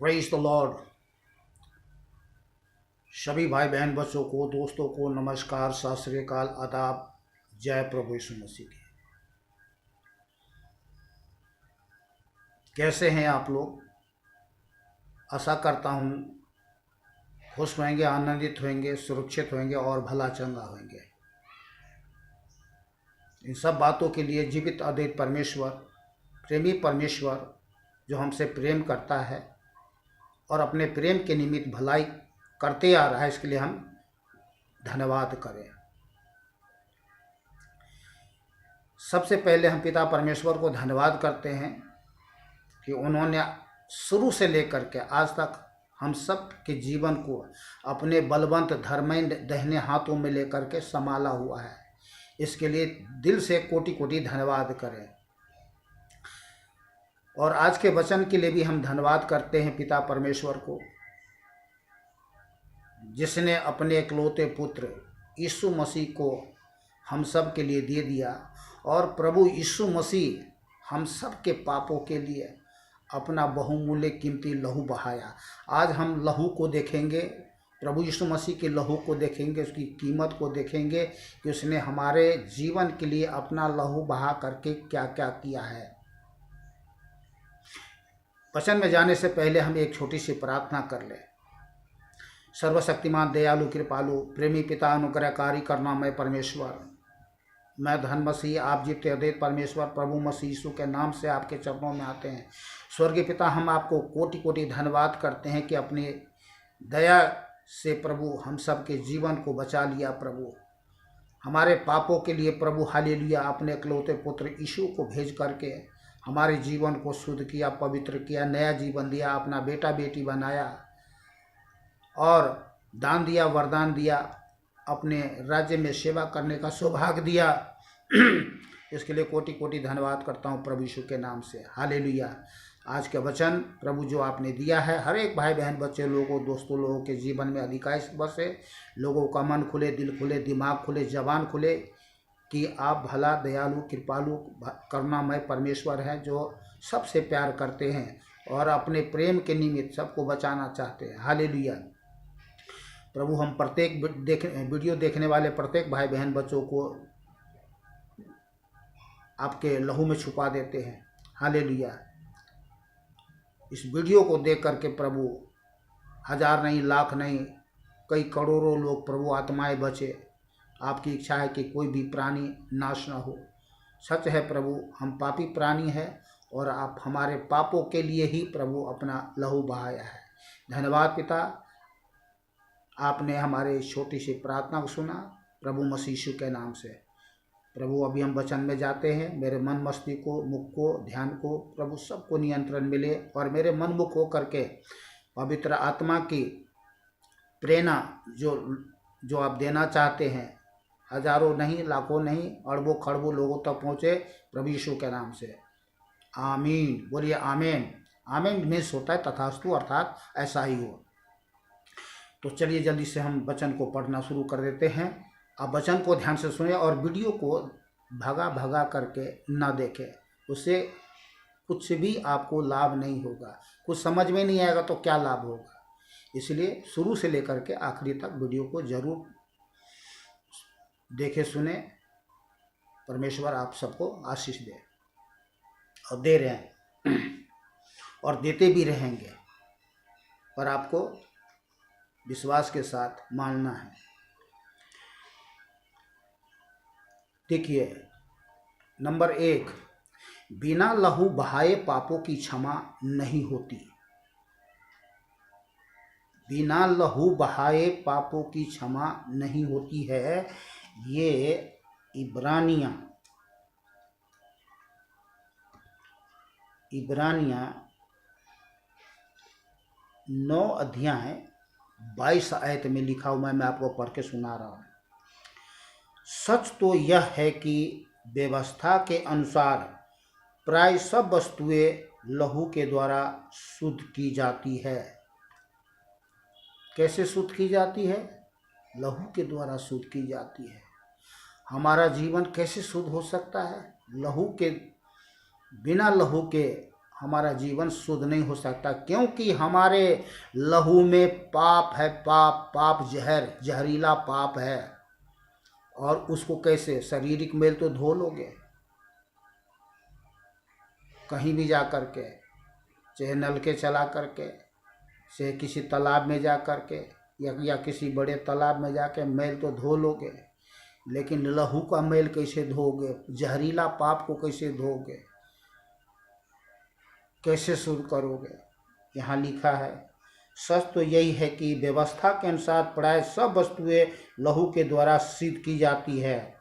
Praise the Lord. सभी भाई बहन बच्चों को, दोस्तों को नमस्कार, सत श्री अकाल, आदाब, जय प्रभु यीशु मसीह की। कैसे हैं आप लोग? आशा करता हूँ खुश होंगे, आनंदित होंगे, सुरक्षित होंगे और भला चंगा होंगे। इन सब बातों के लिए जीवित अद्वैत परमेश्वर, प्रेमी परमेश्वर जो हमसे प्रेम करता है और अपने प्रेम के निमित्त भलाई करते आ रहा है, इसके लिए हम धन्यवाद करें। सबसे पहले हम पिता परमेश्वर को धन्यवाद करते हैं कि उन्होंने शुरू से लेकर के आज तक हम सब के जीवन को अपने बलवंत धर्मय दाहिने हाथों में लेकर के संभाला हुआ है। इसके लिए दिल से कोटि कोटि धन्यवाद करें। और आज के वचन के लिए भी हम धन्यवाद करते हैं पिता परमेश्वर को, जिसने अपने इकलौते पुत्र यीशु मसीह को हम सब के लिए दे दिया। और प्रभु यीशु मसीह हम सब के पापों के लिए अपना बहुमूल्य कीमती लहू बहाया। आज हम लहू को देखेंगे, प्रभु यीशु मसीह के लहू को देखेंगे, उसकी कीमत को देखेंगे कि उसने हमारे जीवन के लिए अपना लहू बहा करके क्या क्या किया है। वचन में जाने से पहले हम एक छोटी सी प्रार्थना कर लें। सर्वशक्तिमान, दयालु, कृपालु, प्रेमी पिता, अनुग्रहकारी, करुणामय परमेश्वर, मैं धन मसीह, आप जीते अद्वैत परमेश्वर प्रभु मसीह यीशु के नाम से आपके चरणों में आते हैं। स्वर्गीय पिता, हम आपको कोटि कोटि धन्यवाद करते हैं कि अपनी दया से प्रभु हम सब के जीवन को बचा लिया। प्रभु हमारे पापों के लिए प्रभु हालेलुया अपने इकलौते पुत्र यीशु को भेज करके हमारे जीवन को शुद्ध किया, पवित्र किया, नया जीवन दिया, अपना बेटा बेटी बनाया और दान दिया, वरदान दिया, अपने राज्य में सेवा करने का सौभाग्य दिया। इसके लिए कोटि कोटि धन्यवाद करता हूँ प्रभु यीशु के नाम से। हालेलुया। आज के वचन प्रभु जो आपने दिया है, हर एक भाई बहन बच्चे लोगों, दोस्तों लोगों के जीवन में अधिकांश बसे, लोगों का मन खुले, दिल खुले, दिमाग खुले, जबान खुले कि आप भला, दयालु, कृपालु, करुणामय परमेश्वर हैं जो सबसे प्यार करते हैं और अपने प्रेम के निमित्त सबको बचाना चाहते हैं। हालेलुया। प्रभु हम प्रत्येक वीडियो देखने वाले प्रत्येक भाई बहन बच्चों को आपके लहू में छुपा देते हैं। हालेलुया। इस वीडियो को देख करके प्रभु हजार नहीं, लाख नहीं, कई करोड़ों लोग प्रभु आत्माएं बचे। आपकी इच्छा है कि कोई भी प्राणी नाश न हो। सच है प्रभु, हम पापी प्राणी हैं और आप हमारे पापों के लिए ही प्रभु अपना लहू बहाया है। धन्यवाद पिता, आपने हमारे छोटी सी प्रार्थना को सुना प्रभु मसीह यीशु के नाम से। प्रभु अभी हम वचन में जाते हैं। मेरे मन, मस्तिष्क को, मुख को, ध्यान को प्रभु सबको नियंत्रण मिले और मेरे मन मुख हो करके पवित्र आत्मा की प्रेरणा जो आप देना चाहते हैं, हजारों नहीं, लाखों नहीं, अरबों खरबों लोगों तक पहुँचे प्रभु यीशु के नाम से। आमीन। बोलिए आमीन। आमीन मीन्स होता है तथास्तु, अर्थात ऐसा ही हो। तो चलिए जल्दी से हम वचन को पढ़ना शुरू कर देते हैं। आप वचन को ध्यान से सुने और वीडियो को भगा भगा करके ना देखें, उससे कुछ भी आपको लाभ नहीं होगा। कुछ समझ में नहीं आएगा तो क्या लाभ होगा। इसलिए शुरू से लेकर के आखिरी तक वीडियो को जरूर देखे, सुने। परमेश्वर आप सबको आशीष दे और दे रहे हैं और देते भी रहेंगे, पर आपको विश्वास के साथ मानना है। देखिए, नंबर 1, बिना लहू बहाए पापों की क्षमा नहीं होती। बिना लहू बहाए पापों की क्षमा नहीं होती है। ये इब्रानियां 9 अध्याय 22 आयत में लिखा हुआ है। मैं आपको पढ़ के सुना रहा हूँ। सच तो यह है कि व्यवस्था के अनुसार प्राय सब वस्तुएं लहू के द्वारा शुद्ध की जाती है। कैसे शुद्ध की जाती है? लहू के द्वारा शुद्ध की जाती है। हमारा जीवन कैसे शुद्ध हो सकता है? लहू के, बिना लहू के हमारा जीवन शुद्ध नहीं हो सकता, क्योंकि हमारे लहू में पाप है। पाप, पाप जहरीला पाप है। और उसको कैसे? शारीरिक मेल तो धो लोगे कहीं भी जा कर के, चाहे नलके चला करके, चाहे किसी तालाब में जा कर के, या किसी बड़े तालाब में जाके मैल तो धो लोगे, लेकिन लहू का मैल कैसे धोगे? जहरीला पाप को कैसे धोगे? कैसे शुद्ध करोगे? यहाँ लिखा है। सच तो यही है कि व्यवस्था के अनुसार प्राय सब वस्तुएं लहू के द्वारा सिद्ध की जाती है,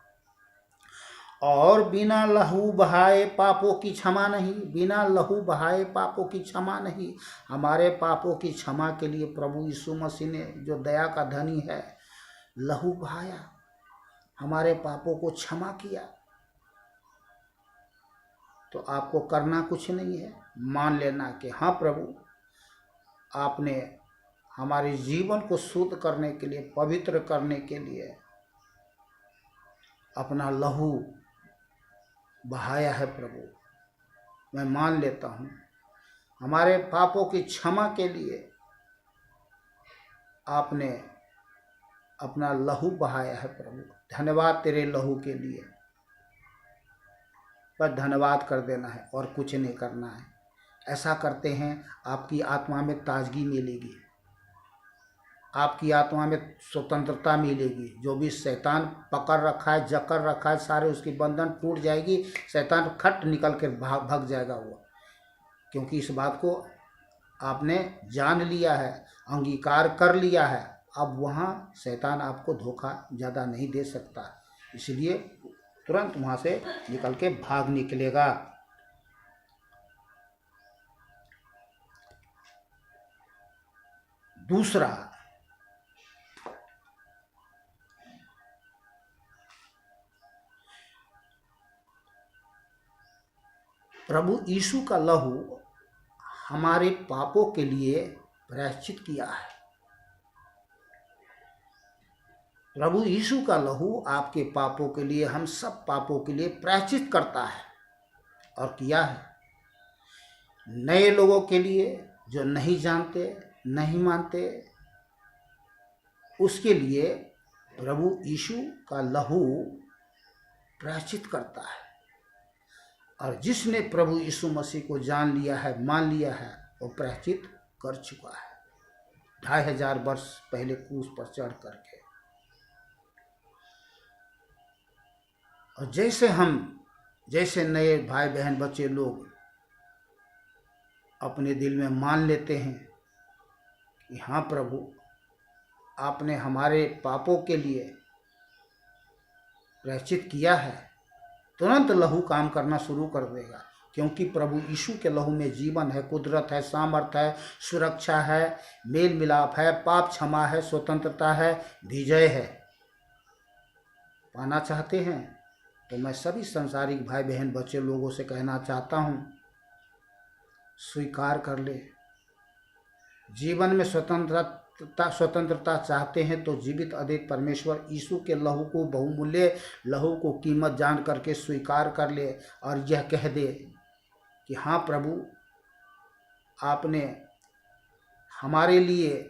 और बिना लहू बहाए पापों की क्षमा नहीं। बिना लहू बहाए पापों की क्षमा नहीं। हमारे पापों की क्षमा के लिए प्रभु यीशु मसीह ने, जो दया का धनी है, लहू बहाया, हमारे पापों को क्षमा किया। तो आपको करना कुछ नहीं है, मान लेना कि हाँ प्रभु, आपने हमारे जीवन को शुद्ध करने के लिए, पवित्र करने के लिए अपना लहू बहाया है। प्रभु, मैं मान लेता हूँ, हमारे पापों की क्षमा के लिए आपने अपना लहू बहाया है। प्रभु, धन्यवाद तेरे लहू के लिए। बस धन्यवाद कर देना है और कुछ नहीं करना है। ऐसा करते हैं, आपकी आत्मा में ताजगी मिलेगी, आपकी आत्मा में स्वतंत्रता मिलेगी। जो भी शैतान पकड़ रखा है, जकड़ रखा है, सारे उसकी बंधन टूट जाएगी। शैतान खट निकल कर भाग जाएगा वो, क्योंकि इस बात को आपने जान लिया है, अंगीकार कर लिया है। अब वहाँ शैतान आपको धोखा ज़्यादा नहीं दे सकता, इसलिए तुरंत वहाँ से निकल के भाग निकलेगा। दूसरा, प्रभु यीशु का लहू हमारे पापों के लिए प्रायश्चित किया है। प्रभु यीशु का लहू आपके पापों के लिए, हम सब पापों के लिए प्रायश्चित करता है और किया है। नए लोगों के लिए, जो नहीं जानते, नहीं मानते, उसके लिए प्रभु यीशु का लहू प्रायश्चित करता है। और जिसने प्रभु यीशु मसीह को जान लिया है, मान लिया है, वो प्रायश्चित कर चुका है 2500 वर्ष पहले क्रूस पर चढ़ करके। और जैसे नए भाई बहन बच्चे लोग अपने दिल में मान लेते हैं कि हाँ प्रभु, आपने हमारे पापों के लिए प्रायश्चित किया है, तुरंत लहू काम करना शुरू कर देगा। क्योंकि प्रभु यीशु के लहू में जीवन है, कुदरत है, सामर्थ्य है, सुरक्षा है, मेल मिलाप है, पाप क्षमा है, स्वतंत्रता है, विजय है। पाना चाहते हैं तो मैं सभी संसारिक भाई बहन बच्चे लोगों से कहना चाहता हूँ, स्वीकार कर ले। जीवन में स्वतंत्रता चाहते हैं तो जीवित अद्वैत परमेश्वर यीशु के लहू को, बहुमूल्य लहू को कीमत जान करके स्वीकार कर ले और यह कह दे कि हाँ प्रभु, आपने हमारे लिए,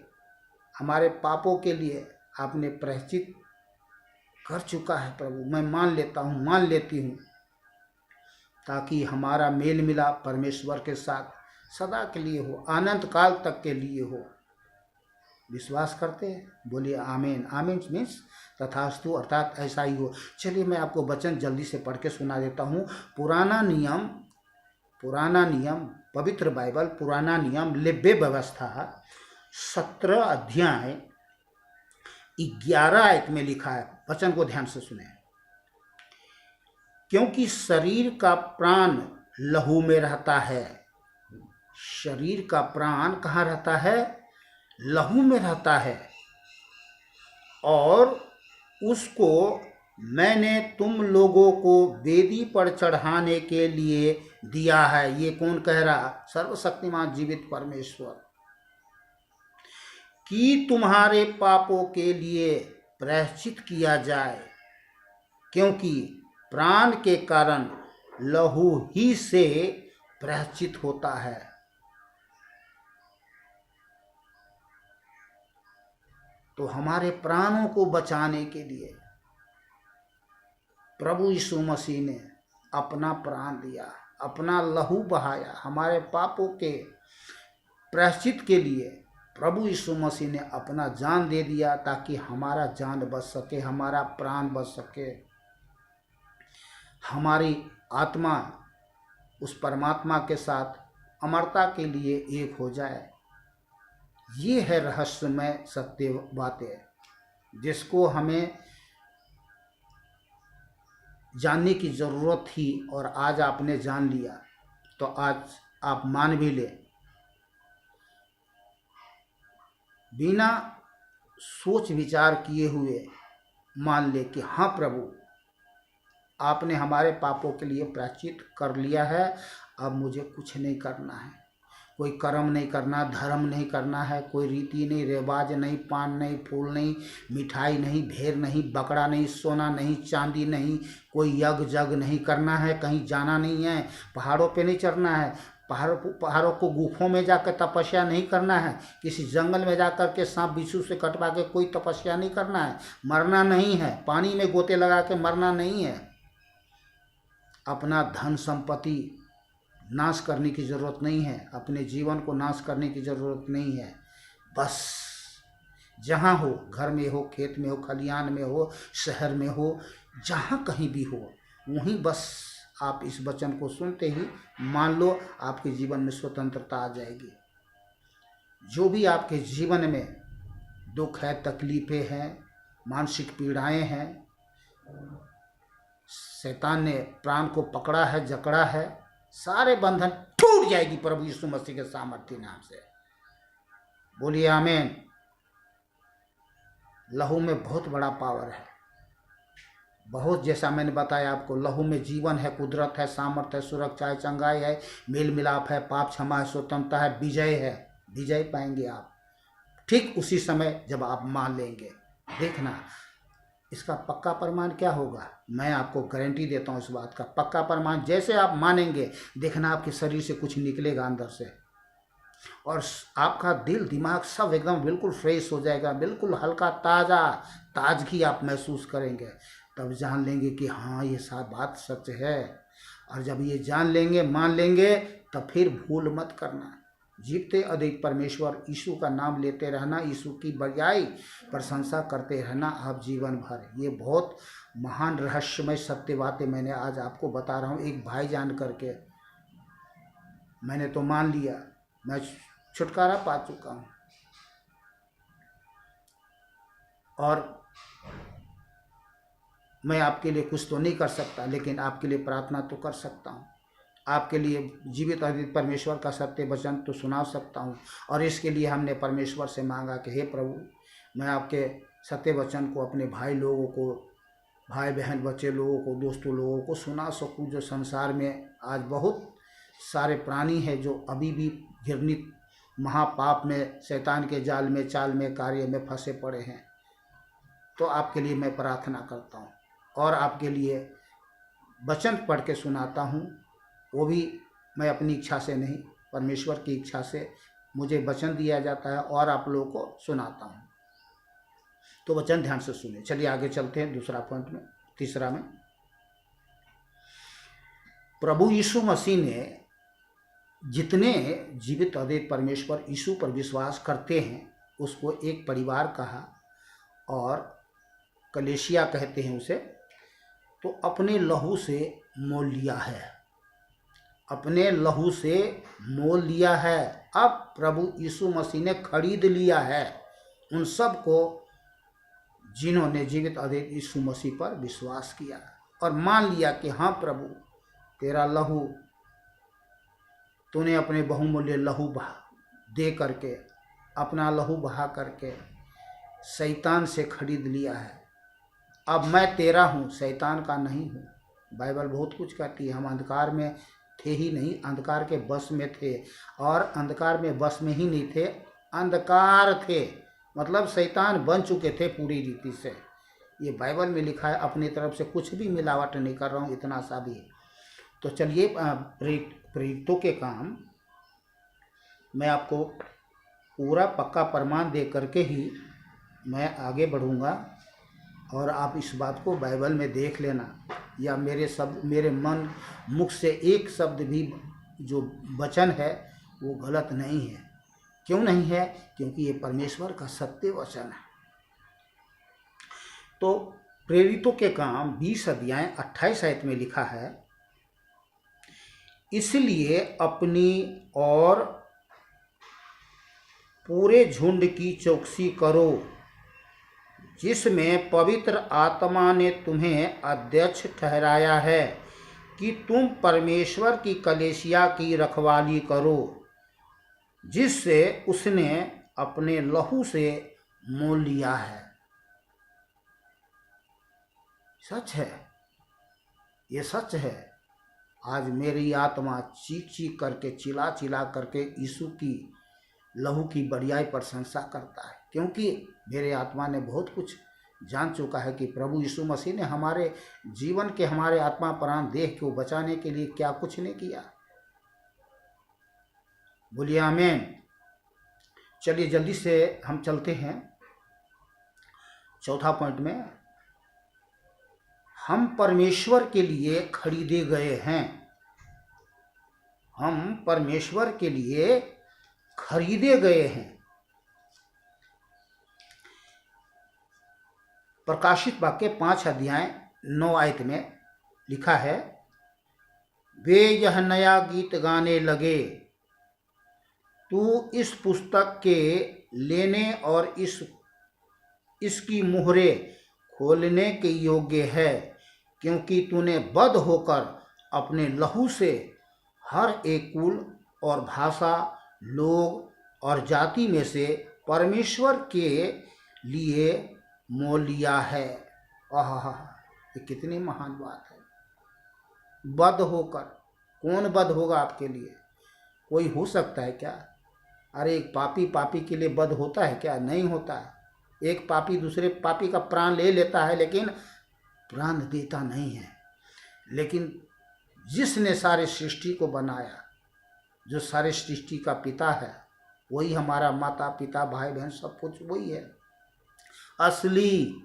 हमारे पापों के लिए आपने प्रायश्चित कर चुका है। प्रभु, मैं मान लेता हूँ, मान लेती हूँ, ताकि हमारा मेल मिलाप परमेश्वर के साथ सदा के लिए हो, अनंत काल तक के लिए हो। विश्वास करते हैं? बोलिए आमीन। आमीन मीन्स तथास्तु, अर्थात ऐसा ही हो। चलिए मैं आपको वचन जल्दी से पढ़ के सुना देता हूँ। पुराना नियम पवित्र बाइबल, पुराना नियम, लेव्य व्यवस्था 17 अध्याय 11 आयत में लिखा है। वचन को ध्यान से सुने। क्योंकि शरीर का प्राण लहू में रहता है। शरीर का प्राण कहाँ रहता है? लहू में रहता है। और उसको मैंने तुम लोगों को वेदी पर चढ़ाने के लिए दिया है। ये कौन कह रहा? सर्वशक्तिमान जीवित परमेश्वर। कि तुम्हारे पापों के लिए प्रायश्चित किया जाए, क्योंकि प्राण के कारण लहू ही से प्रायश्चित होता है। तो हमारे प्राणों को बचाने के लिए प्रभु यीशु मसीह ने अपना प्राण दिया, अपना लहू बहाया। हमारे पापों के प्रायश्चित के लिए प्रभु यीशु मसीह ने अपना जान दे दिया, ताकि हमारा जान बच सके, हमारा प्राण बच सके, हमारी आत्मा उस परमात्मा के साथ अमरता के लिए एक हो जाए। ये है रहस्यमय सत्य बातें जिसको हमें जानने की ज़रूरत थी, और आज आपने जान लिया। तो आज आप मान भी ले, बिना सोच विचार किए हुए मान ले कि हाँ प्रभु, आपने हमारे पापों के लिए प्रायश्चित कर लिया है। अब मुझे कुछ नहीं करना है, कोई कर्म नहीं करना, धर्म नहीं करना है, कोई रीति नहीं, रिवाज नहीं, पान नहीं, फूल नहीं, मिठाई नहीं, भेड़ नहीं, बकरा नहीं, सोना नहीं, चांदी नहीं, कोई यज्ञ जग नहीं करना है, कहीं जाना नहीं है, पहाड़ों पे नहीं चढ़ना है, पहाड़ों को गुफों में जाकर तपस्या नहीं करना है, किसी जंगल में जाकर के सांप बिच्छू से कटवा के कोई तपस्या नहीं करना है, मरना नहीं है, पानी में गोते लगा के मरना नहीं है, अपना धन संपत्ति नाश करने की ज़रूरत नहीं है, अपने जीवन को नाश करने की ज़रूरत नहीं है। बस जहाँ हो, घर में हो, खेत में हो, खलिहान में हो, शहर में हो, जहाँ कहीं भी हो, वहीं बस आप इस वचन को सुनते ही मान लो, आपके जीवन में स्वतंत्रता आ जाएगी। जो भी आपके जीवन में दुख है, तकलीफ़ें हैं, मानसिक पीड़ाएं हैं, शैतान ने प्राण को पकड़ा है, जकड़ा है, सारे बंधन टूट जाएगी प्रभु यीशु मसीह के सामर्थ्य नाम से। बोलिए आमीन। लहू में बहुत बड़ा पावर है, बहुत, जैसा मैंने बताया आपको, लहू में जीवन है, कुदरत है, सामर्थ्य है, सुरक्षा है, चंगाई है, मेल मिलाप है, पाप क्षमा है, स्वतंत्रता है, विजय है। विजय पाएंगे आप ठीक उसी समय जब आप मान लेंगे। देखना इसका पक्का प्रमाण क्या होगा, मैं आपको गारंटी देता हूँ इस बात का। पक्का प्रमाण, जैसे आप मानेंगे, देखना आपके शरीर से कुछ निकलेगा अंदर से, और आपका दिल दिमाग सब एकदम बिल्कुल फ्रेश हो जाएगा, बिल्कुल हल्का ताज़ा ताजगी आप महसूस करेंगे। तब जान लेंगे कि हाँ ये सब बात सच है। और जब ये जान लेंगे, मान लेंगे, तब फिर भूल मत करना, जीवते अधिक परमेश्वर यीशु का नाम लेते रहना, यीशु की बड़ाई प्रशंसा करते रहना आप जीवन भर। ये बहुत महान रहस्यमय सत्य बातें मैंने आज आपको बता रहा हूँ। एक भाई जान करके मैंने तो मान लिया, मैं छुटकारा पा चुका हूँ, और मैं आपके लिए कुछ तो नहीं कर सकता, लेकिन आपके लिए प्रार्थना तो कर सकता हूँ, आपके लिए जीवित अद्वित परमेश्वर का सत्य वचन तो सुना सकता हूँ। और इसके लिए हमने परमेश्वर से मांगा कि हे प्रभु, मैं आपके सत्य वचन को अपने भाई लोगों को, भाई बहन बच्चे लोगों को, दोस्तों लोगों को सुना सकूँ। जो संसार में आज बहुत सारे प्राणी हैं जो अभी भी घृणित महापाप में, शैतान के जाल में, चाल में, कार्य में फंसे पड़े हैं। तो आपके लिए मैं प्रार्थना करता हूँ, और आपके लिए वचन पढ़ के सुनाता हूँ। वो भी मैं अपनी इच्छा से नहीं, परमेश्वर की इच्छा से मुझे वचन दिया जाता है, और आप लोगों को सुनाता हूँ। तो वचन ध्यान से सुनिए। चलिए आगे चलते हैं दूसरा पॉइंट में, तीसरा में। प्रभु यीशु मसीह ने जितने जीवित अद्वित परमेश्वर यीशु पर विश्वास करते हैं उसको एक परिवार कहा, और कलेसिया कहते हैं उसे। तो अपने लहू से मोल लिया है, अपने लहू से मोल लिया है। अब प्रभु यीशु मसीह ने खरीद लिया है उन सब को जिन्होंने जीवित अद्वित यीशु मसीह पर विश्वास किया और मान लिया कि हाँ प्रभु, तेरा लहू, तूने अपने बहुमूल्य लहू बहा दे करके, अपना लहू बहा करके शैतान से खरीद लिया है। अब मैं तेरा हूँ, शैतान का नहीं हूँ। बाइबल बहुत कुछ कहती है। हम अंधकार में थे ही नहीं, अंधकार के बस में थे, और अंधकार में बस में ही नहीं थे, अंधकार थे, मतलब शैतान बन चुके थे पूरी रीति से। ये बाइबल में लिखा है, अपनी तरफ से कुछ भी मिलावट नहीं कर रहा हूँ, इतना सा भी। तो चलिए प्रेरितों के काम मैं आपको पूरा पक्का प्रमाण दे करके ही मैं आगे बढ़ूँगा, और आप इस बात को बाइबल में देख लेना, या मेरे मुख से एक शब्द भी जो वचन है वो गलत नहीं है। क्यों नहीं है? क्योंकि ये परमेश्वर का सत्य वचन है। तो प्रेरितों के काम 20 अध्याय 28 आयत में लिखा है, इसलिए अपनी और पूरे झुंड की चौकसी करो, जिसमें पवित्र आत्मा ने तुम्हें अध्यक्ष ठहराया है कि तुम परमेश्वर की कलीसिया की रखवाली करो, जिससे उसने अपने लहू से मोल लिया है। सच है, ये सच है। आज मेरी आत्मा चीख चीख करके, चिल्ला चिल्ला करके यीशु की लहू की बड़ियाई प्रशंसा करता है, क्योंकि मेरे आत्मा ने बहुत कुछ जान चुका है कि प्रभु यीशु मसीह ने हमारे जीवन के, हमारे आत्मा प्राण देह को बचाने के लिए क्या कुछ नहीं किया। बोलिए आमीन। चलिए जल्दी से हम चलते हैं चौथा पॉइंट में। हम परमेश्वर के लिए खरीदे गए हैं। हम परमेश्वर के लिए खरीदे गए हैं। प्रकाशित वाक्य 5 अध्याय 9 आयत में लिखा है, वे यह नया गीत गाने लगे, तू इस पुस्तक के लेने और इसकी मुहरे खोलने के योग्य है, क्योंकि तूने बद्ध होकर अपने लहू से हर एक कुल और भाषा, लोग और जाति में से परमेश्वर के लिए मोल लिया है। आहा, ये कितनी महान बात है। बद्ध होकर, कौन बद्ध होगा आपके लिए? कोई हो सकता है क्या? अरे एक पापी के लिए बद्ध होता है क्या? नहीं होता है। एक पापी दूसरे पापी का प्राण ले लेता है, लेकिन प्राण देता नहीं है। लेकिन जिसने सारे सृष्टि को बनाया, जो सारे सृष्टि का पिता है, वही हमारा माता पिता भाई बहन सब कुछ वही है। असली,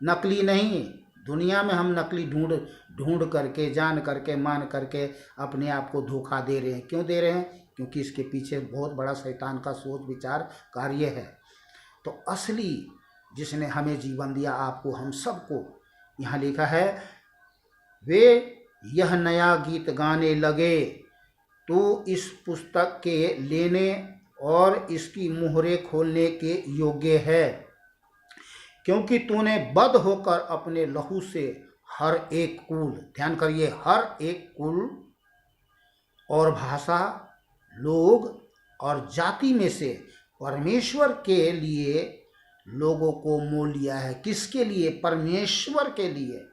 नकली नहीं। दुनिया में हम नकली ढूंढ करके, जान करके, मान करके अपने आप को धोखा दे रहे हैं। क्यों दे रहे हैं? क्योंकि इसके पीछे बहुत बड़ा शैतान का सोच विचार कार्य है। तो असली जिसने हमें जीवन दिया, आपको, हम सबको, यहाँ लिखा है, वे यह नया गीत गाने लगे, तो इस पुस्तक के लेने और इसकी मुहरे खोलने के योग्य है, क्योंकि तूने बद्ध होकर अपने लहू से हर एक कुल, ध्यान करिए, हर एक कुल और भाषा, लोग और जाति में से परमेश्वर के लिए लोगों को मोल लिया है। किसके लिए? परमेश्वर के लिए।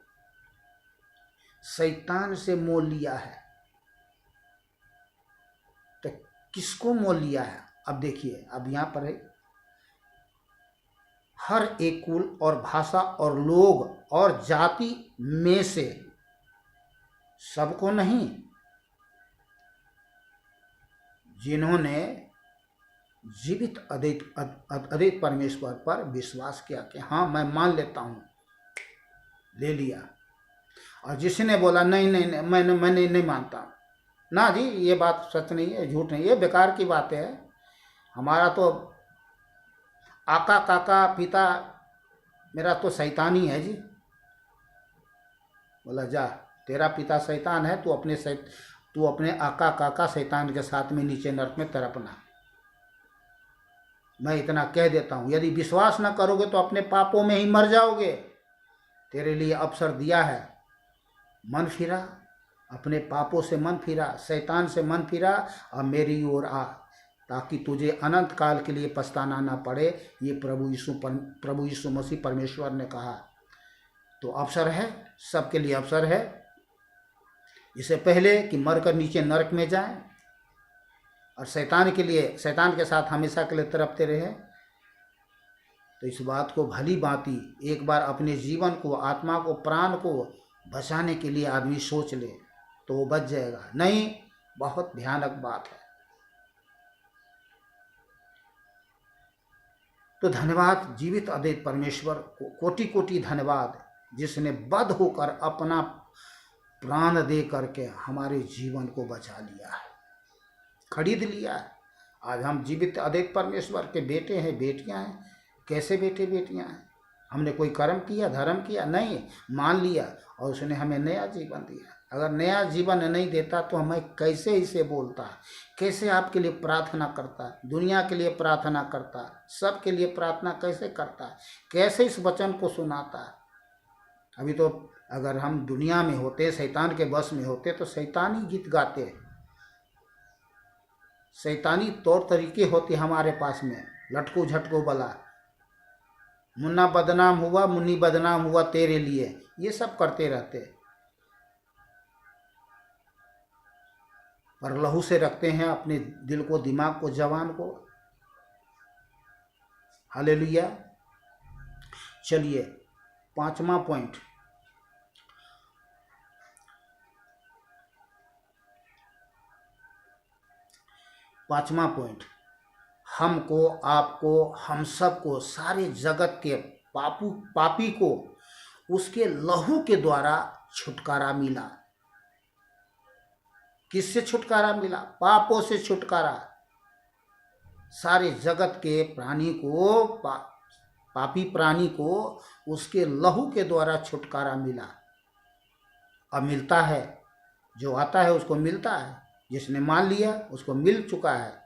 शैतान से मोल लिया है। तो किसको मोल लिया है? अब देखिए, अब यहां पर है, हर एक कुल और भाषा और लोग और जाति में से, सबको नहीं। जिन्होंने जीवित अद्वित परमेश्वर पर विश्वास किया कि हाँ मैं मान लेता हूँ, ले लिया। और जिसने बोला नहीं नहीं, नहीं मैं नहीं मानता, ना जी ये बात सच नहीं है, झूठ नहीं, ये बेकार की बात है। हमारा तो आका काका पिता मेरा तो शैतान ही है जी। बोला जा, तेरा पिता शैतान है, तू अपने आका काका शैतान के साथ में नीचे नरक में तड़पना। मैं इतना कह देता हूँ, यदि विश्वास न करोगे तो अपने पापों में ही मर जाओगे। तेरे लिए अवसर दिया है, मन फिरा, अपने पापों से मन फिरा, शैतान से मन फिरा और मेरी ओर आ, ताकि तुझे अनंत काल के लिए पछताना ना पड़े। ये प्रभु यीशु मसीह परमेश्वर ने कहा। तो अवसर है, सबके लिए अवसर है। इससे पहले कि मरकर नीचे नरक में जाएं और शैतान के साथ हमेशा के लिए तड़पते रहे। तो इस बात को भली भांति एक बार अपने जीवन को, आत्मा को, प्राण को बचाने के लिए आदमी सोच ले तो वो बच जाएगा। नहीं, बहुत भयानक बात है। तो धन्यवाद जीवित अद्वैत परमेश्वर को, कोटि कोटि धन्यवाद, जिसने बद्ध होकर अपना प्राण दे करके हमारे जीवन को बचा लिया है, खरीद लिया है। आज हम जीवित अद्वैत परमेश्वर के बेटे हैं, बेटियां हैं। कैसे बेटे बेटियां हैं? हमने कोई कर्म किया, धर्म किया? नहीं, मान लिया और उसने हमें नया जीवन दिया। अगर नया जीवन नहीं देता तो हमें कैसे इसे बोलता है, कैसे आपके लिए प्रार्थना करता है, दुनिया के लिए प्रार्थना करता है, सबके लिए प्रार्थना कैसे करता है, कैसे इस वचन को सुनाता है। अभी तो अगर हम दुनिया में होते, शैतान के बस में होते, तो शैतानी गीत गाते, शैतानी तौर तरीके होते हमारे पास में, लटको झटको बला, मुन्ना बदनाम हुआ, मुन्नी बदनाम हुआ तेरे लिए, ये सब करते रहते। पर लहू से रखते हैं अपने दिल को, दिमाग को, जवान को। हालेलुया। चलिए पांचवा पॉइंट, हमको, आपको, हम सबको, सारे जगत के पापी को उसके लहू के द्वारा छुटकारा मिला। किससे छुटकारा मिला? पापों से छुटकारा। सारे जगत के प्राणी को, पापी प्राणी को उसके लहू के द्वारा छुटकारा मिला। अब मिलता है, जो आता है उसको मिलता है, जिसने मान लिया उसको मिल चुका है।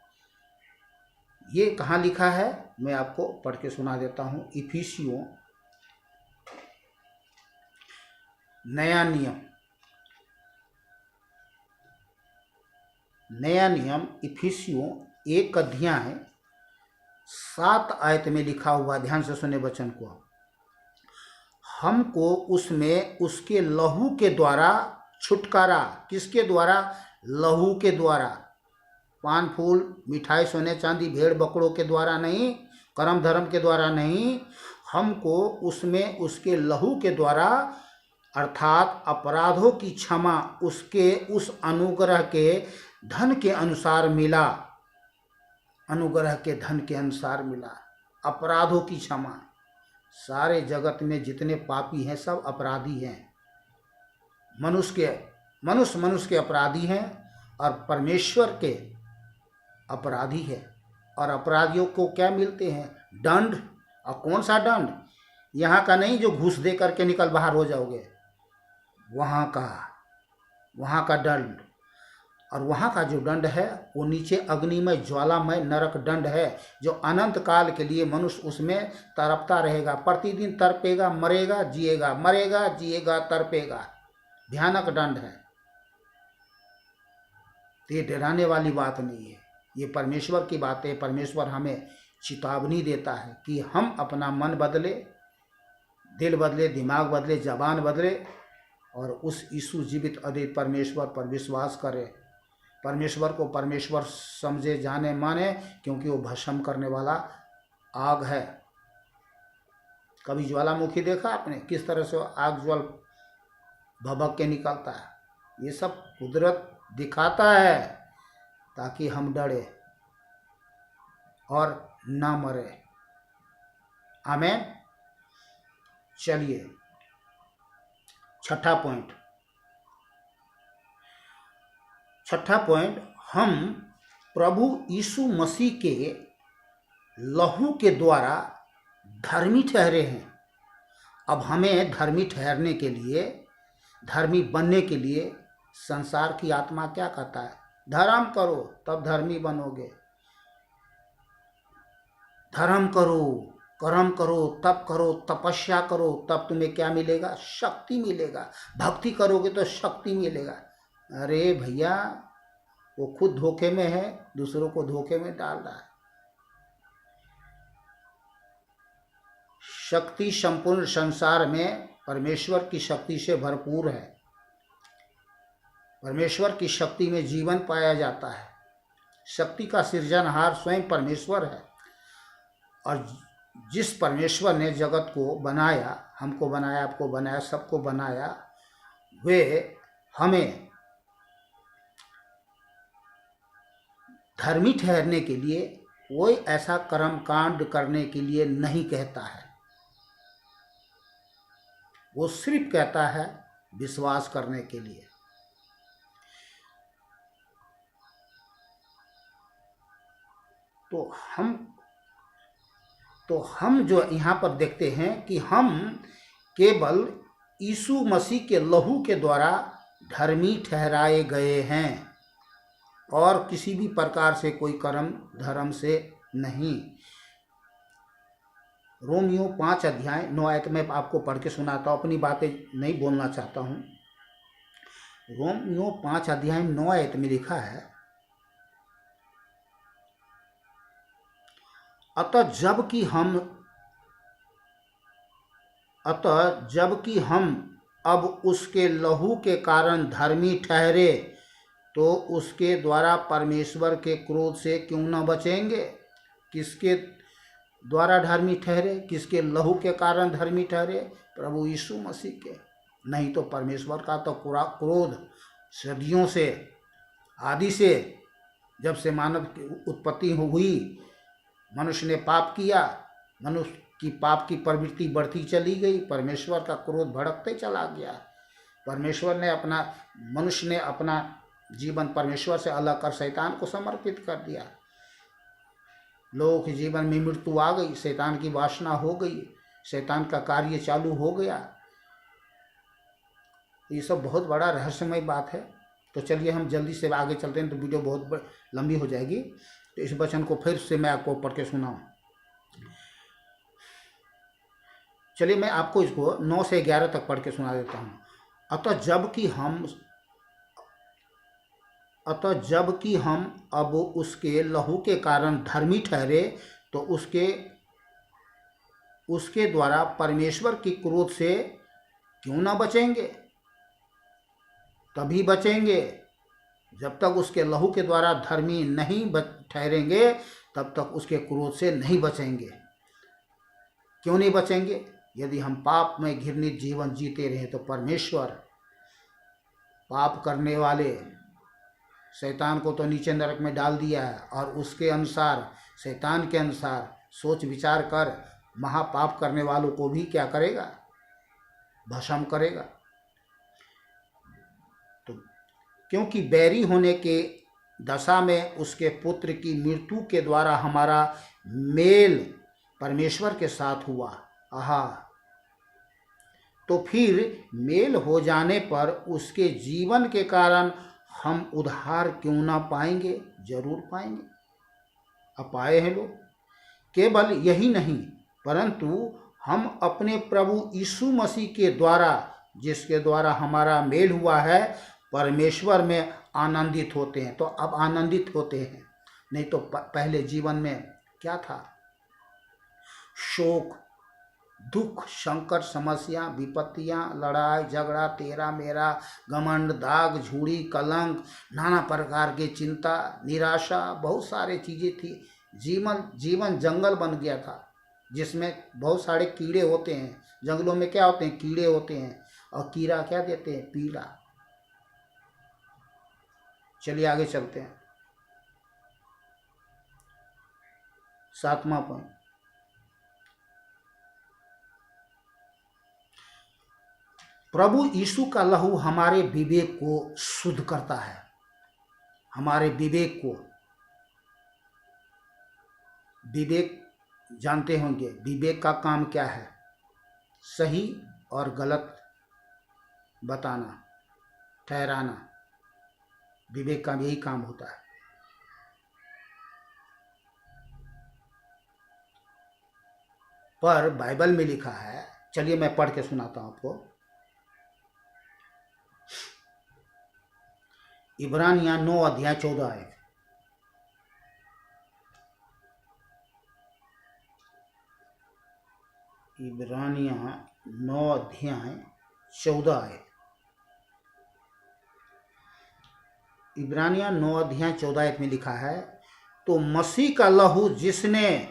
ये कहाँ लिखा है? मैं आपको पढ़ के सुना देता हूँ। इफिसियों नया नियम इफिसियों 1 अध्याय 7 आयत में लिखा हुआ, ध्यान से सुने वचन को। हमको उसमें उसके लहू के द्वारा छुटकारा। किसके द्वारा? लहू के द्वारा। पान फूल मिठाई सोने चांदी भेड़ बकरों के द्वारा नहीं, कर्म धर्म के द्वारा नहीं, हमको उसमें उसके लहू के द्वारा, अर्थात अपराधों की क्षमा उसके उस अनुग्रह के धन के अनुसार मिला। अनुग्रह के धन के अनुसार मिला, अपराधों की क्षमा। सारे जगत में जितने पापी हैं सब अपराधी हैं। मनुष्य के अपराधी हैं और परमेश्वर के अपराधी है। और अपराधियों को क्या मिलते हैं? दंड। और कौन सा दंड? यहाँ का नहीं जो घूस दे करके निकल बाहर हो जाओगे, वहाँ का दंड। और वहाँ का जो दंड है वो नीचे अग्निमय ज्वालामय नरक दंड है, जो अनंत काल के लिए मनुष्य उसमें तड़पता रहेगा। प्रतिदिन तड़पेगा, मरेगा, जिएगा, मरेगा, जिएगा, तड़पेगा। भयानक दंड है। तो ये डराने वाली बात नहीं है, ये परमेश्वर की बात है। परमेश्वर हमें चेतावनी देता है कि हम अपना मन बदले, दिल बदले, दिमाग बदले, जबान बदले और उस यीशु जीवित अद्वैत परमेश्वर पर विश्वास करें। परमेश्वर को परमेश्वर समझे, जाने, माने, क्योंकि वो भस्म करने वाला आग है। कभी ज्वालामुखी देखा आपने? किस तरह से आग ज्वल भभक के निकलता है। ये सब कुदरत दिखाता है ताकि हम डरे और ना मरे। आमीन। चलिए छठा पॉइंट, हम प्रभु यीशु मसीह के लहू के द्वारा धर्मी ठहरे हैं। अब हमें धर्मी ठहरने के लिए, धर्मी बनने के लिए संसार की आत्मा क्या कहता है? धर्म करो तब धर्मी बनोगे। धर्म करो, कर्म करो, तप करो, तपस्या करो, तब तुम्हें क्या मिलेगा? शक्ति मिलेगा। भक्ति करोगे तो शक्ति मिलेगा। अरे भैया, वो खुद धोखे में है, दूसरों को धोखे में डाल रहा है। शक्ति संपूर्ण संसार में परमेश्वर की शक्ति से भरपूर है। परमेश्वर की शक्ति में जीवन पाया जाता है। शक्ति का सृजनहार स्वयं परमेश्वर है। और जिस परमेश्वर ने जगत को बनाया, हमको बनाया, आपको बनाया, सबको बनाया, वे हमें धर्मी ठहरने के लिए, कोई ऐसा कर्म कांड करने के लिए नहीं कहता है। वो सिर्फ कहता है विश्वास करने के लिए। तो हम जो यहाँ पर देखते हैं कि हम केवल यीशु मसीह के लहू के द्वारा धर्मी ठहराए गए हैं और किसी भी प्रकार से कोई कर्म धर्म से नहीं। रोमियो 5 अध्याय 9 आयत में आपको पढ़ के सुनाता हूँ, अपनी बातें नहीं बोलना चाहता हूँ। रोमियो 5 अध्याय 9 आयत में लिखा है, अतः जबकि हम अब उसके लहू के कारण धर्मी ठहरे, तो उसके द्वारा परमेश्वर के क्रोध से क्यों न बचेंगे। किसके द्वारा धर्मी ठहरे, किसके लहू के कारण धर्मी ठहरे? प्रभु यीशु मसीह के। नहीं तो परमेश्वर का तो क्रोध सदियों से, आदि से, जब से मानव की उत्पत्ति हुई, मनुष्य ने पाप किया, मनुष्य की पाप की प्रवृत्ति बढ़ती चली गई, परमेश्वर का क्रोध भड़कते चला गया। मनुष्य ने अपना जीवन परमेश्वर से अलग कर शैतान को समर्पित कर दिया। लोगों के जीवन में मृत्यु आ गई, शैतान की वासना हो गई, शैतान का कार्य चालू हो गया। ये सब बहुत बड़ा रहस्यमय बात है। तो चलिए हम जल्दी से आगे चलते हैं, तो वीडियो बहुत लंबी हो जाएगी। तो इस वचन को फिर से मैं आपको पढ़ के सुनाऊं। चलिए मैं आपको इसको 9 से 11 तक पढ़ के सुना देता हूँ। अतः जबकि हम अब उसके लहू के कारण धर्मी ठहरे, तो उसके द्वारा परमेश्वर की क्रोध से क्यों न बचेंगे। तभी बचेंगे जब तक उसके लहू के द्वारा धर्मी नहीं ठहरेंगे, तब तक उसके क्रोध से नहीं बचेंगे। क्यों नहीं बचेंगे? यदि हम पाप में घृणित जीवन जीते रहे, तो परमेश्वर पाप करने वाले शैतान को तो नीचे नरक में डाल दिया है, और उसके अनुसार, शैतान के अनुसार सोच विचार कर महापाप करने वालों को भी क्या करेगा? भस्म करेगा। तो क्योंकि बैरी होने के दशा में उसके पुत्र की मृत्यु के द्वारा हमारा मेल परमेश्वर के साथ हुआ। आहा, तो फिर मेल हो जाने पर उसके जीवन के कारण हम उद्धार क्यों ना पाएंगे? जरूर पाएंगे। अब पाए हैं लोग। केवल यही नहीं, परंतु हम अपने प्रभु यीशु मसीह के द्वारा, जिसके द्वारा हमारा मेल हुआ है, परमेश्वर में आनंदित होते हैं। तो अब आनंदित होते हैं, नहीं तो पहले जीवन में क्या था? शोक, दुख, संकट, समस्या, विपत्तियां, लड़ाई झगड़ा, तेरा मेरा, घमंड, दाग, झूठी, कलंक, नाना प्रकार की चिंता, निराशा, बहुत सारी चीज़ें थी। जीवन जंगल बन गया था, जिसमें बहुत सारे कीड़े होते हैं। जंगलों में क्या होते हैं? कीड़े होते हैं, और कीड़ा क्या देते हैं? पीड़ा। चलिए आगे चलते हैं। 7वां पॉइंट, प्रभु यीशु का लहू हमारे विवेक को शुद्ध करता है। हमारे विवेक को, विवेक जानते होंगे, विवेक का काम क्या है? सही और गलत बताना, ठहराना, विवेक का यही काम होता है। पर बाइबल में लिखा है, चलिए मैं पढ़ के सुनाता हूं आपको। इब्रानियां 9 अध्याय 14 है। इब्रानियां 9 अध्याय 14 है। इब्रानियां 9 अध्याय 14 में लिखा है, तो मसीह का लहू जिसने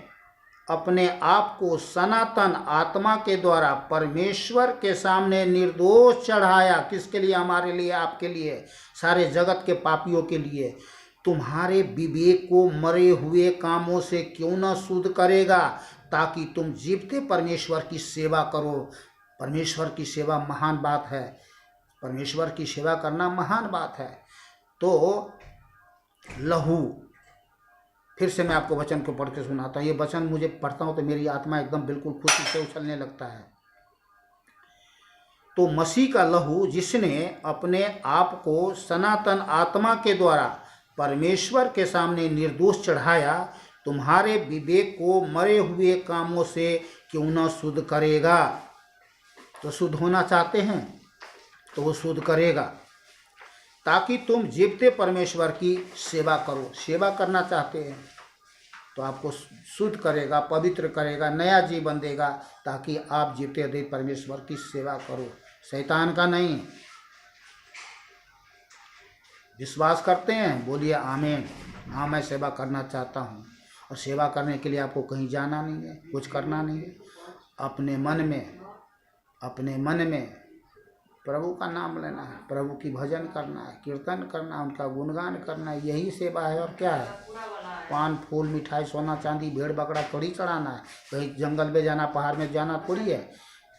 अपने आप को सनातन आत्मा के द्वारा परमेश्वर के सामने निर्दोष चढ़ाया, किसके लिए? हमारे लिए, आपके लिए, सारे जगत के पापियों के लिए। तुम्हारे विवेक को मरे हुए कामों से क्यों न शुद्ध करेगा, ताकि तुम जीवते परमेश्वर की सेवा करो। परमेश्वर की सेवा महान बात है, परमेश्वर की सेवा करना महान बात है। तो लहू, फिर से मैं आपको वचन को पढ़ के सुनाता हूँ। ये वचन मुझे पढ़ता हूँ तो मेरी आत्मा एकदम बिल्कुल खुशी से उछलने लगता है। तो मसीह का लहू, जिसने अपने आप को सनातन आत्मा के द्वारा परमेश्वर के सामने निर्दोष चढ़ाया, तुम्हारे विवेक को मरे हुए कामों से क्यों न शुद्ध करेगा। तो शुद्ध होना चाहते हैं तो वो शुद्ध करेगा, ताकि तुम जीवते परमेश्वर की सेवा करो। सेवा करना चाहते हैं तो आपको शुद्ध करेगा, पवित्र करेगा, नया जीवन देगा, ताकि आप जीवते अद्वैत परमेश्वर की सेवा करो, शैतान का नहीं। विश्वास करते हैं? बोलिए आमीन। हाँ, मैं सेवा करना चाहता हूँ। और सेवा करने के लिए आपको कहीं जाना नहीं है, कुछ करना नहीं है। अपने मन में प्रभु का नाम लेना है, प्रभु की भजन करना है, कीर्तन करना है, उनका गुणगान करना है, यही सेवा है। और क्या है? पान फूल मिठाई सोना चांदी भेड़ बकरा थोड़ी चढ़ाना है। कहीं जंगल में जाना, पहाड़ में जाना थोड़ी है।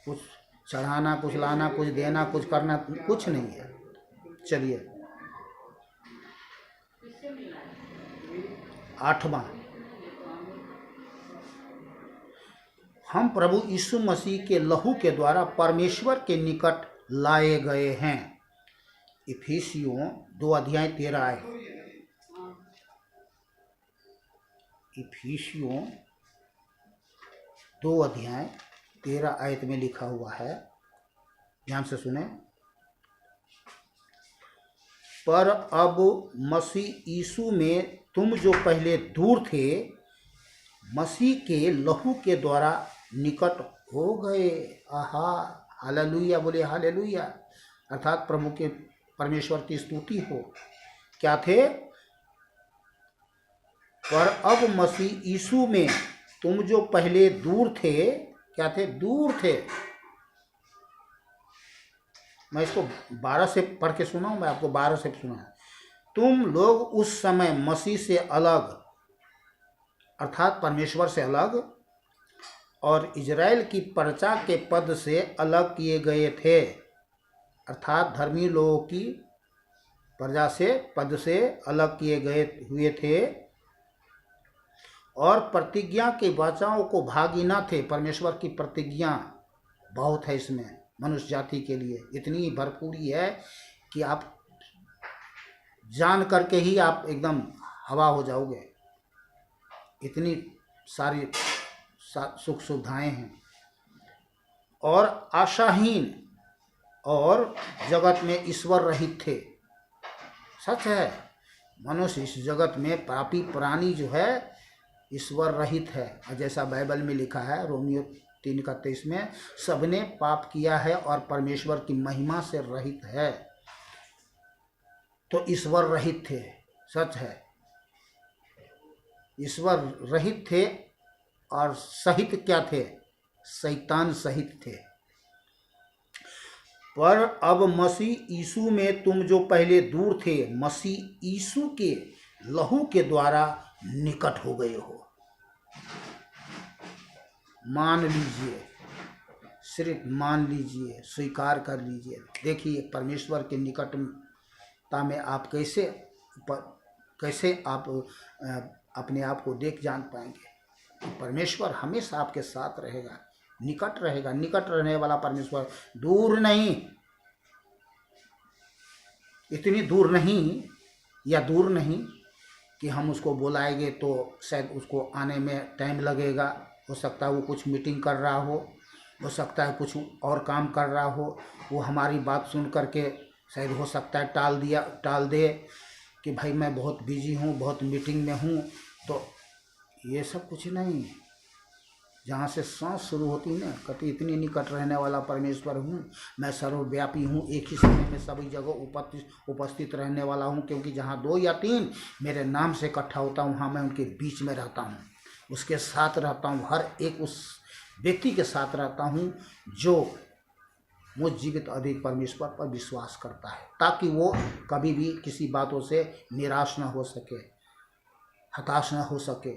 कुछ चढ़ाना, कुछ लाना, कुछ देना, कुछ करना, कुछ नहीं है। चलिए 8वां, हम प्रभु यीशु मसीह के लहू के द्वारा परमेश्वर के निकट लाए गए हैं। इफिसियों 2:13 आए। इफिसियों 2:13 में लिखा हुआ है, ध्यान से सुने। पर अब मसीह यीशु में तुम जो पहले दूर थे, मसीह के लहू के द्वारा निकट हो गए। आहा, हालेलुया, बोले हालेलुया। अर्थात प्रभु के परमेश्वर की स्तुति हो। क्या थे? पर अब मसीह यीशु में तुम जो पहले दूर थे, क्या थे? दूर थे। मैं इसको 12 से पढ़ के सुनाऊं, मैं आपको 12 से सुना। तुम लोग उस समय मसीह से अलग, अर्थात परमेश्वर से अलग और इजराइल की प्रजा के पद से अलग किए गए थे, अर्थात धर्मी लोगों की प्रजा से पद से अलग किए गए हुए थे, और प्रतिज्ञा के वचनों को भागी न थे। परमेश्वर की प्रतिज्ञा बहुत है इसमें, मनुष्य जाति के लिए इतनी भरपूरी है कि आप जान करके ही आप एकदम हवा हो जाओगे। इतनी सारी सुख सुविधाएं हैं। और आशाहीन और जगत में ईश्वर रहित थे। सच है, मनुष्य इस जगत में पापी प्राणी जो है ईश्वर रहित है। और जैसा बाइबल में लिखा है रोमियो 3:23 में, सबने पाप किया है और परमेश्वर की महिमा से रहित है। तो ईश्वर रहित थे, सच है, ईश्वर रहित थे। और सहित क्या थे? शैतान सहित थे। पर अब मसीह यीशु में तुम जो पहले दूर थे, मसीह यीशु के लहू के द्वारा निकट हो गए हो। मान लीजिए, सिर्फ मान लीजिए, स्वीकार कर लीजिए। देखिए परमेश्वर के निकटता में आप कैसे आप अपने आप को देख जान पाएंगे। परमेश्वर हमेशा आपके साथ रहेगा, निकट रहेगा। निकट रहने वाला परमेश्वर, दूर नहीं, इतनी दूर नहीं या दूर नहीं कि हम उसको बुलाएंगे तो शायद उसको आने में टाइम लगेगा। हो सकता है वो कुछ मीटिंग कर रहा हो सकता है कुछ और काम कर रहा हो, वो हमारी बात सुन करके शायद हो सकता है टाल दे कि भाई मैं बहुत बिजी हूँ, बहुत मीटिंग में हूँ। तो ये सब कुछ नहीं। जहाँ से सांस शुरू होती ना, कहती इतनी निकट रहने वाला परमेश्वर हूँ, मैं सर्वव्यापी हूँ, एक ही समय में सभी जगह उपस्थित रहने वाला हूँ। क्योंकि जहाँ 2 या 3 मेरे नाम से इकट्ठा होता हूँ, वहाँ मैं उनके बीच में रहता हूँ, उसके साथ रहता हूँ। हर एक उस व्यक्ति के साथ रहता हूँ जो मुझ जीवित अधिक परमेश्वर पर विश्वास करता है, ताकि वो कभी भी किसी बातों से निराश न हो सके, हताश न हो सके,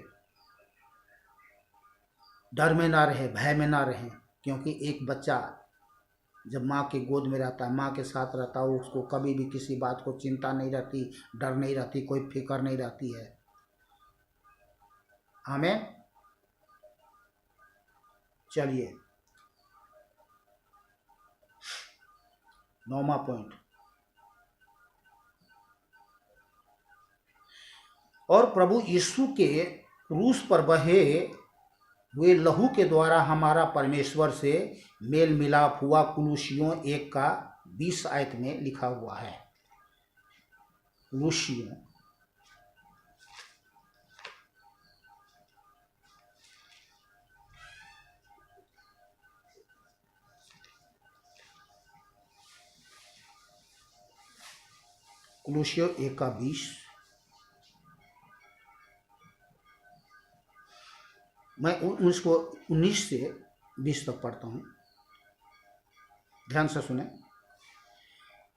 डर में ना रहे, भय में ना रहे। क्योंकि एक बच्चा जब माँ की गोद में रहता है, माँ के साथ रहता है, उसको कभी भी किसी बात को चिंता नहीं रहती, डर नहीं रहती, कोई फिक्र नहीं रहती है। हमें चलिए 9वां पॉइंट, और प्रभु यीशु के क्रूस पर बहे हुए लहू के द्वारा हमारा परमेश्वर से मेल मिलाप हुआ। कुलुसियों 1:20 में लिखा हुआ है। कुलुसियों 1:20। मैं उसको 19 से 20 तक पढ़ता हूँ, ध्यान से सुने।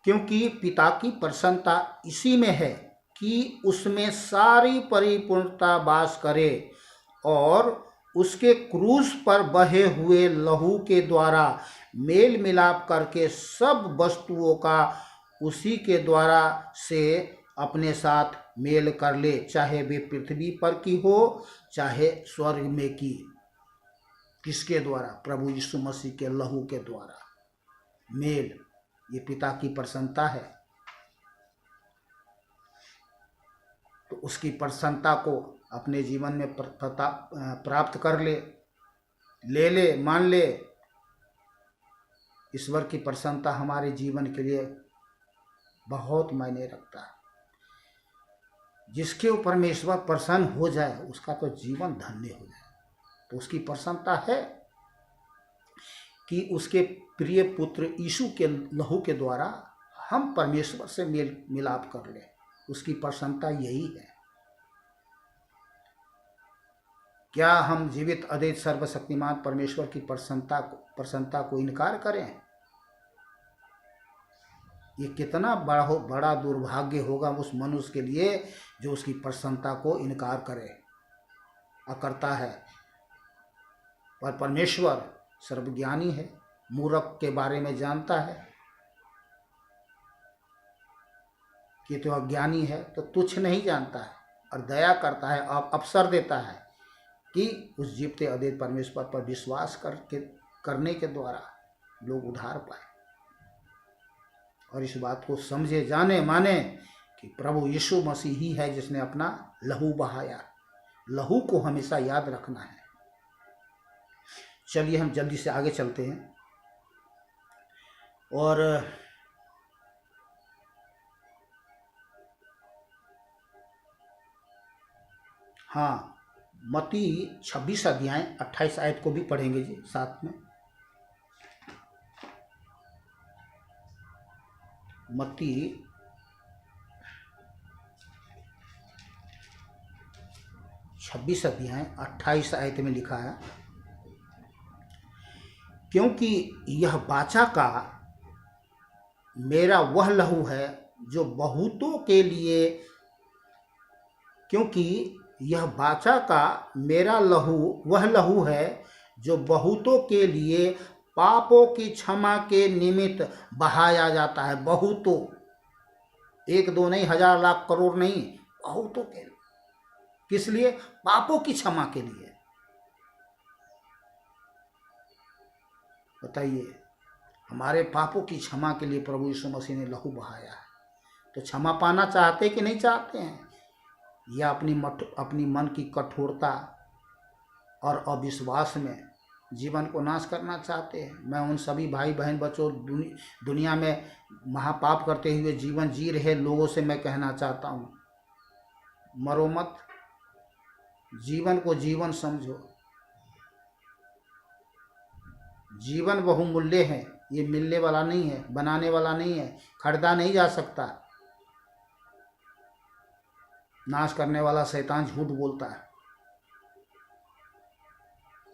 क्योंकि पिता की प्रसन्नता इसी में है कि उसमें सारी परिपूर्णता वास करे, और उसके क्रूस पर बहे हुए लहू के द्वारा मेल मिलाप करके सब वस्तुओं का उसी के द्वारा से अपने साथ मेल कर ले, चाहे वे पृथ्वी पर की हो चाहे स्वर्ग में की। किसके द्वारा? प्रभु यीशु मसीह के लहू के द्वारा मेल। ये पिता की प्रसन्नता है। तो उसकी प्रसन्नता को अपने जीवन में प्राप्त कर ले, ले मान ले। ईश्वर की प्रसन्नता हमारे जीवन के लिए बहुत मायने रखता है। जिसके ऊपर परमेश्वर प्रसन्न हो जाए उसका तो जीवन धन्य हो जाए। तो उसकी प्रसन्नता है कि उसके प्रिय पुत्र यीशु के लहू के द्वारा हम परमेश्वर से मेल मिलाप कर ले। उसकी प्रसन्नता यही है। क्या हम जीवित अद्वैत सर्वशक्तिमान परमेश्वर की प्रसन्नता को इनकार करें? ये कितना बड़ा दुर्भाग्य होगा उस मनुष्य के लिए जो उसकी प्रसन्नता को इनकार करे करता है। पर परमेश्वर सर्वज्ञानी है, मूर्ख के बारे में जानता है कि तो अज्ञानी है, तो तुच्छ नहीं जानता है और दया करता है, अवसर देता है कि उस जीवते अद्वैत परमेश्वर पर विश्वास करने के द्वारा लोग उद्धार पाए। और इस बात को समझे, जाने, माने कि प्रभु यीशु मसीह ही है जिसने अपना लहू बहाया। लहू को हमेशा याद रखना है। चलिए हम जल्दी से आगे चलते हैं। और हाँ, मत्ती 26:28 को भी पढ़ेंगे जी साथ में। मत्ती 26:28 में लिखा है, क्योंकि यह वाचा का मेरा वह लहू है जो बहुतों के लिए, क्योंकि यह वाचा का मेरा लहू वह लहू है जो बहुतों के लिए पापों की क्षमा के निमित्त बहाया जाता है। बहुतों, एक दो नहीं, हजार लाख करोड़ नहीं, बहुतों के लिए। किस लिए? पापों की क्षमा के लिए। बताइए, हमारे पापों की क्षमा के लिए प्रभु यीशु मसीह ने लहू बहाया है। तो क्षमा पाना चाहते कि नहीं चाहते हैं? या अपनी मन की कठोरता और अविश्वास में जीवन को नाश करना चाहते हैं? मैं उन सभी भाई बहन बच्चों, दुनिया में महापाप करते हुए जीवन जी रहे लोगों से मैं कहना चाहता हूँ, मरो मत, जीवन को जीवन समझो। जीवन बहुमूल्य है, ये मिलने वाला नहीं है, बनाने वाला नहीं है, खरीदा नहीं जा सकता। नाश करने वाला शैतान झूठ बोलता है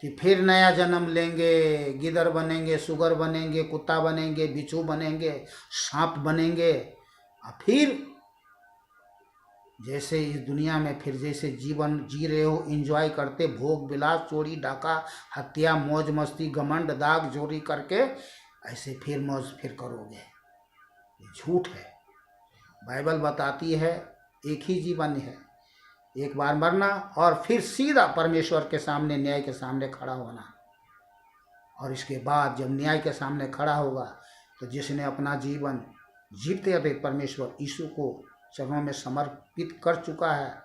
कि फिर नया जन्म लेंगे, गिदड़ बनेंगे, सुगर बनेंगे, कुत्ता बनेंगे, बिच्छू बनेंगे, सांप बनेंगे, और फिर जैसे इस दुनिया में फिर जैसे जीवन जी रहे हो, एंजॉय करते, भोग विलास, चोरी डाका, हत्या, मौज मस्ती, घमंड, दाग जोरी करके ऐसे फिर मौज फिर करोगे। ये झूठ है। बाइबल बताती है एक ही जीवन है, एक बार मरना और फिर सीधा परमेश्वर के सामने, न्याय के सामने खड़ा होना। और इसके बाद जब न्याय के सामने खड़ा होगा तो जिसने अपना जीवन जीते हुए परमेश्वर यीशु को चरणों में समर्पित कर चुका है,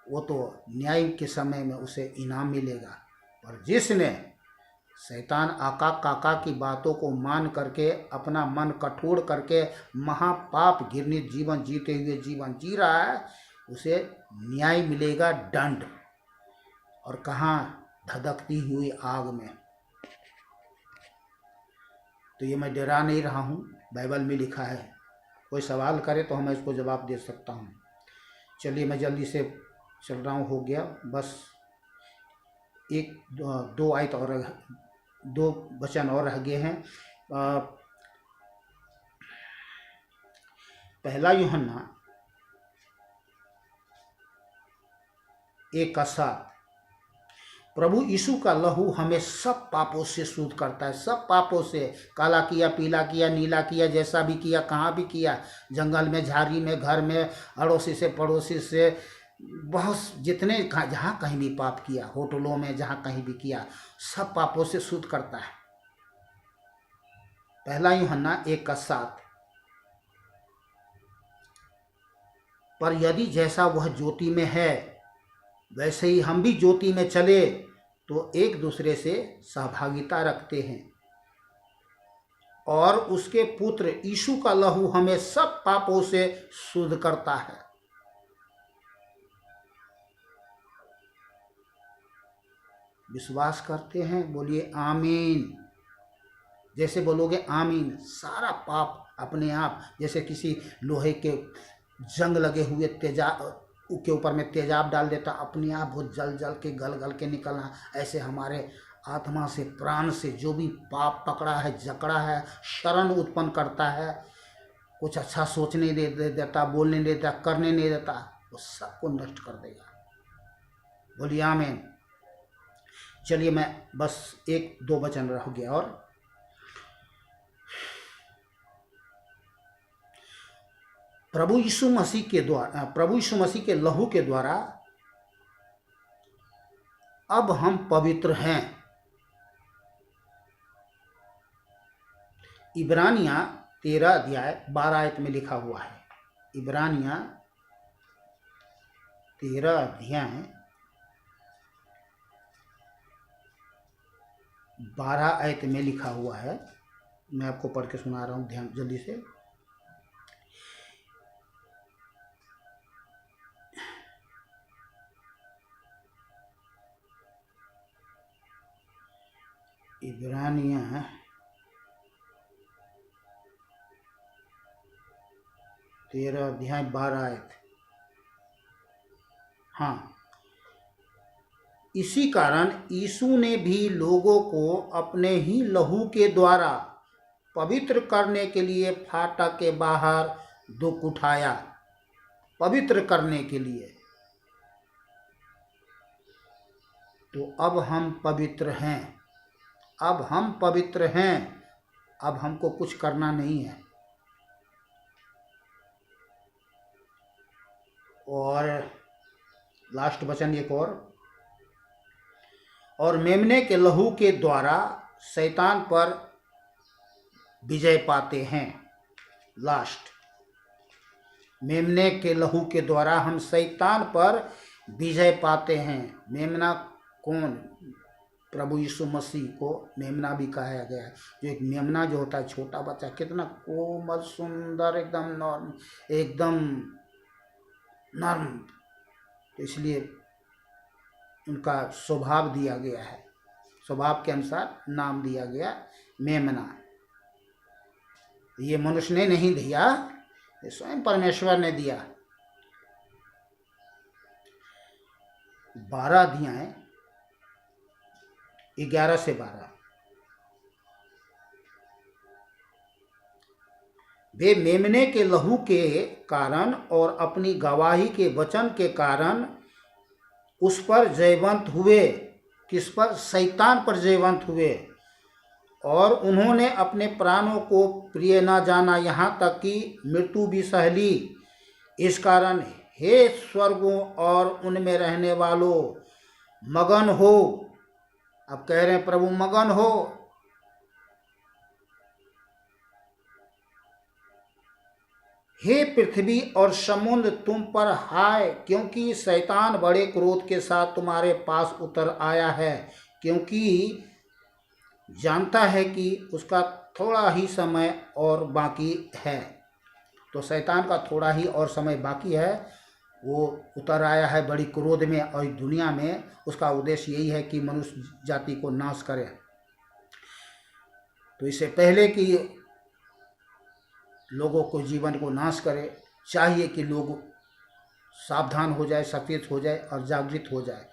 वो तो न्याय के समय में उसे इनाम मिलेगा। और जिसने शैतान आका काका की बातों को मान करके अपना मन कठोर करके महापाप घृणित जीवन जीते हुए जीवन जी रहा है, उसे न्याय मिलेगा, दंड। और कहाँ? धधकती हुई आग में। तो ये मैं डरा नहीं रहा हूँ, बाइबल में लिखा है। कोई सवाल करे तो मैं इसको जवाब दे सकता हूँ। चलिए मैं जल्दी से चल रहा हूँ, हो गया बस। एक दो आयत और, दो वचन और रह गए हैं। पहला यूहन्ना 1:7, प्रभु यीशु का लहू हमें सब पापों से शुद्ध करता है, सब पापों से। काला किया, पीला किया, नीला किया, जैसा भी किया, कहाँ भी किया, जंगल में, झाड़ी में, घर में, अड़ोसी से, पड़ोसी से, बहुत जितने जहाँ कहीं भी पाप किया, होटलों में जहाँ कहीं भी किया, सब पापों से शुद्ध करता है। पहला यूहन्ना 1:7, पर यदि जैसा वह ज्योति में है वैसे ही हम भी ज्योति में चले तो एक दूसरे से सहभागिता रखते हैं, और उसके पुत्र यीशु का लहू हमें सब पापों से शुद्ध करता है। विश्वास करते हैं? बोलिए आमीन। जैसे बोलोगे आमीन, सारा पाप अपने आप, जैसे किसी लोहे के जंग लगे हुए तेजाब के ऊपर में तेजाब डाल देता, अपने आप वो जल जल के गल गल के निकलना, ऐसे हमारे आत्मा से, प्राण से जो भी पाप पकड़ा है, जकड़ा है, शरण उत्पन्न करता है, कुछ अच्छा सोचने नहीं देता, बोलने नहीं देता, करने नहीं देता, वो सबको नष्ट कर देगा। बोलिए आमीन। चलिए मैं बस एक दो वचन रह गया और, प्रभु यीशु मसीह के द्वारा, प्रभु यीशु मसीह के लहू के द्वारा अब हम पवित्र हैं। इब्रानियां 13:12 में लिखा हुआ है। इब्रानियां 13:12 में लिखा हुआ है। मैं आपको पढ़ के सुना रहा हूँ, ध्यान जल्दी से। इब्रानियां 13:12। हाँ, इसी कारण यीशु ने भी लोगों को अपने ही लहू के द्वारा पवित्र करने के लिए फाटक के बाहर दुख उठाया। पवित्र करने के लिए। तो अब हम पवित्र हैं, अब हम पवित्र हैं, अब हमको कुछ करना नहीं है। और लास्ट वचन एक और मेमने के लहू के द्वारा शैतान पर विजय पाते हैं। लास्ट, मेमने के लहू के द्वारा हम शैतान पर विजय पाते हैं। मेमना कौन? प्रभु यीशु मसीह को मेमना भी कहा गया है। जो एक मेमना जो होता है, छोटा बच्चा, कितना कोमल, सुंदर, एकदम नॉर्म, एकदम नर्म, तो इसलिए उनका स्वभाव दिया गया है, स्वभाव के अनुसार नाम दिया गया मेमना। ये मनुष्य ने नहीं दिया, ये स्वयं परमेश्वर ने दिया। 12 अध्याय 11 से 12। वे मेमने के लहू के कारण और अपनी गवाही के वचन के कारण उस पर जयवंत हुए। किस पर? शैतान पर जयवंत हुए। और उन्होंने अपने प्राणों को प्रिय न जाना, यहाँ तक कि मृत्यु भी सह ली। इस कारण हे स्वर्गों और उनमें रहने वालों, मगन हो। अब कह रहे हैं प्रभु मगन हो। हे पृथ्वी और समुद्र तुम पर हाय, क्योंकि शैतान बड़े क्रोध के साथ तुम्हारे पास उतर आया है, क्योंकि जानता है कि उसका थोड़ा ही समय और बाकी है। तो शैतान का थोड़ा ही और समय बाकी है, वो उतर आया है बड़ी क्रोध में, और दुनिया में उसका उद्देश्य यही है कि मनुष्य जाति को नाश करे। तो इससे पहले कि लोगों को जीवन को नाश करे, चाहिए कि लोग सावधान हो जाए, सचेत हो जाए और जागृत हो जाए,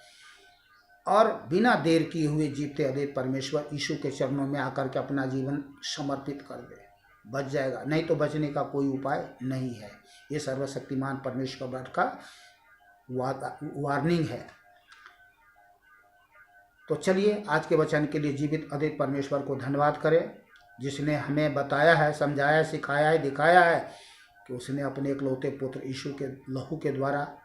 और बिना देर किए हुए जीते अद्वैत परमेश्वर यीशु के चरणों में आकर के अपना जीवन समर्पित कर दे, बच जाएगा। नहीं तो बचने का कोई उपाय नहीं है। ये सर्वशक्तिमान परमेश्वर का वार्निंग है। तो चलिए आज के वचन के लिए जीवित अद्वैत परमेश्वर को धन्यवाद करें, जिसने हमें बताया है, समझाया है, सिखाया है, दिखाया है कि उसने अपने इकलौते पुत्र यीशु के लहू के द्वारा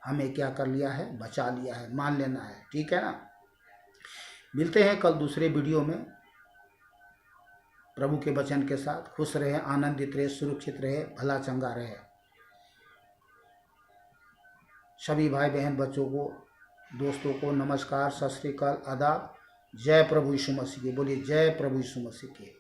हमें क्या कर लिया है? बचा लिया है। मान लेना है, ठीक है ना। मिलते हैं कल दूसरे वीडियो में प्रभु के वचन के साथ। खुश रहे, आनंदित रहे, सुरक्षित रहे, भला चंगा रहे। सभी भाई बहन बच्चों को, दोस्तों को नमस्कार, सत श्री अकाल, आदाब। जय प्रभु यीशु मसीह की। बोलिए जय प्रभु यीशु मसीह की।